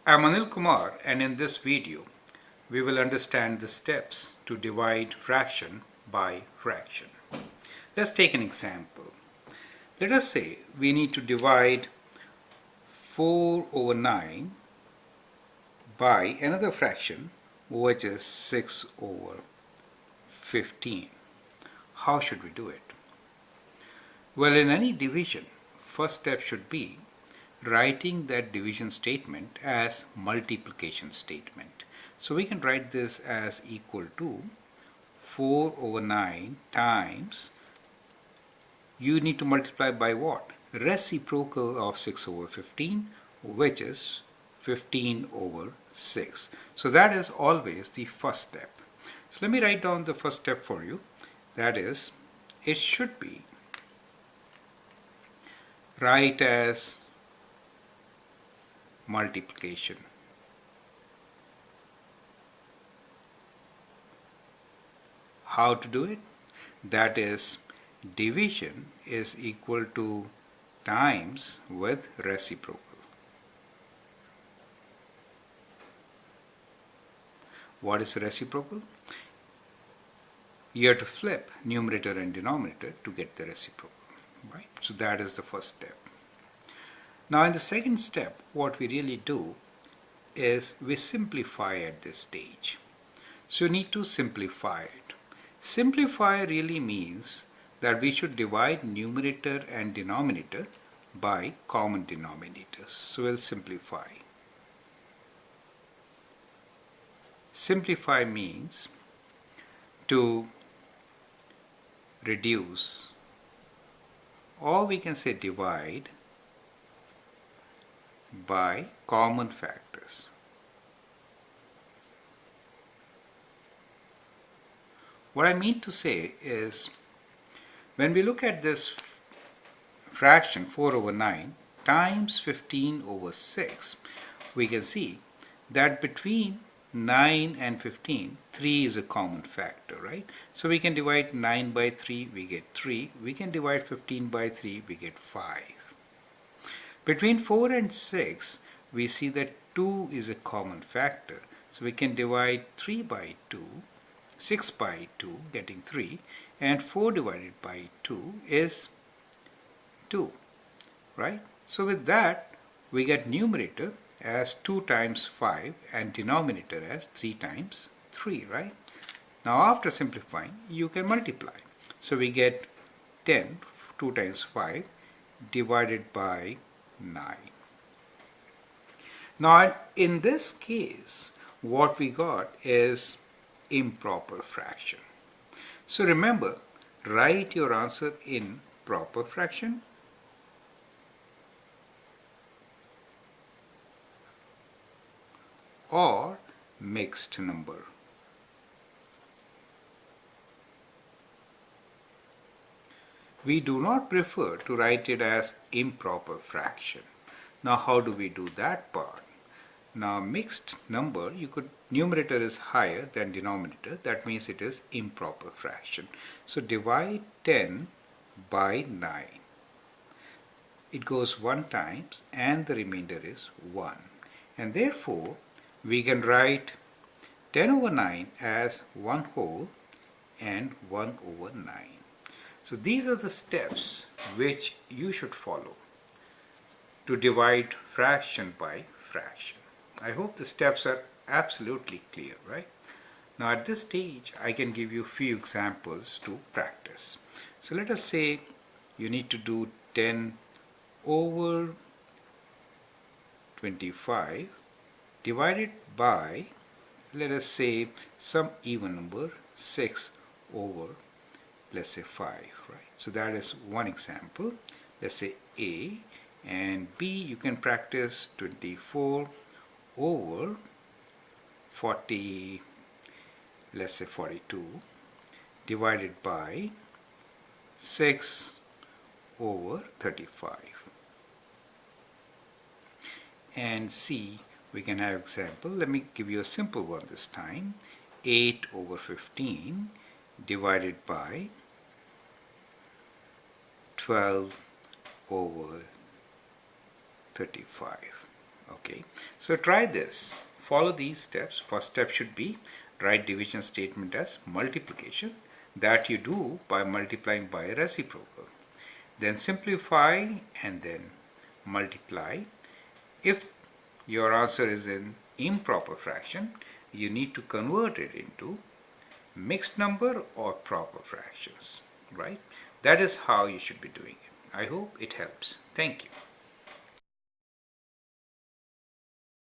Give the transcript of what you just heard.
I'm Anil Kumar, and in this video we will understand the steps to divide fraction by fraction. Let's take an example. Let us say we need to divide 4 over 9 by another fraction which is 6 over 15. How should we do it? Well, in any division, first step should be writing that division statement as multiplication statement. So we can write this as equal to 4 over 9 times, you need to multiply by what? Reciprocal of 6 over 15, which is 15 over 6. So that is always the first step. So let me write down the first step for you. That is, it should be write as multiplication. How to do it? That is, division is equal to times with reciprocal. What is reciprocal? You have to flip numerator and denominator to get the reciprocal, right? So that is the first step. Now in the second step, what we really do is we simplify at this stage. So you need to simplify it. Simplify really means that we should divide numerator and denominator by common denominators. So we'll simplify. Simplify means to reduce, or we can say divide by common factors. What I mean to say is, when we look at this fraction 4 over 9 times 15 over 6, we can see that between 9 and 15, 3 is a common factor, right? So we can divide 9 by 3, we get 3. We can divide 15 by 3, we get 5. Between 4 and 6, we see that 2 is a common factor. So we can divide 3 by 2, 6 by 2, getting 3, and 4 divided by 2 is 2, right? So with that, we get numerator as 2 times 5 and denominator as 3 times 3, right? Now after simplifying, you can multiply. So we get 10, 2 times 5, divided by 9. Now in this case, what we got is improper fraction. So remember, write your answer in proper fraction or mixed number. We do not prefer to write it as improper fraction. Now how do we do that part? Now mixed number, numerator is higher than denominator, that means it is improper fraction. So divide 10 by 9. It goes 1 times and the remainder is 1. And therefore we can write 10 over 9 as 1 whole and 1 over 9. So these are the steps which you should follow to divide fraction by fraction. I hope the steps are absolutely clear, right? Now at this stage, I can give you a few examples to practice. So let us say you need to do 10 over 25 divided by, let us say, some even number, 6 over, let's say 5, right? So that is one example. Let's say A, and B you can practice 24 over 40, let's say 42, divided by 6 over 35. And C, we can have example. Let me give you a simple one this time. 8 over 15 divided by 12 over 35. Okay, so try this. Follow these steps. First step should be write division statement as multiplication. That you do by multiplying by a reciprocal. Then simplify and then multiply. If your answer is in improper fraction, you need to convert it into mixed number or proper fractions, right? That is how you should be doing it. I hope it helps. Thank you.